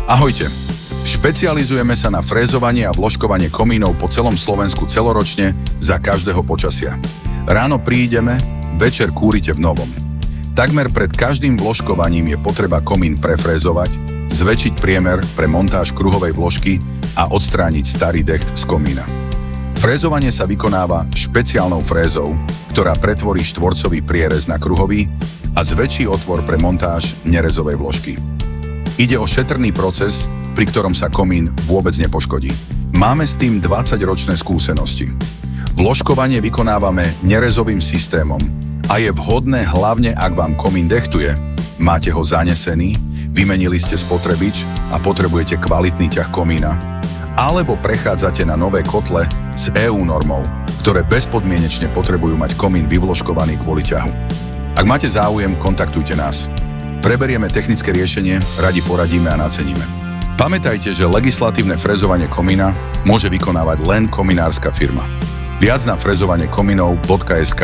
Ahojte. Špecializujeme sa na frézovanie a vložkovanie komínov po celom Slovensku celoročne za každého počasia. Ráno prídeme, večer kúrite v novom. Takmer pred každým vložkovaním je potreba komín prefrézovať, zväčšiť priemer pre montáž kruhovej vložky a odstrániť starý decht z komína. Frézovanie sa vykonáva špeciálnou frézou, ktorá pretvorí štvorcový prierez na kruhový a zväčší otvor pre montáž nerezovej vložky. Ide o šetrný proces, pri ktorom sa komín vôbec nepoškodí. Máme s tým 20-ročné skúsenosti. Vložkovanie vykonávame nerezovým systémom a je vhodné hlavne, ak vám komín dechtuje, máte ho zanesený, vymenili ste spotrebič a potrebujete kvalitný ťah komína, alebo prechádzate na nové kotle s EU normou, ktoré bezpodmienečne potrebujú mať komín vyvložkovaný kvôli ťahu. Ak máte záujem, kontaktujte nás. Preberieme technické riešenie, radi poradíme a naceníme. Pamätajte, že legislatívne frezovanie komína môže vykonávať len kominárska firma. Viac na frezovaniekominov.sk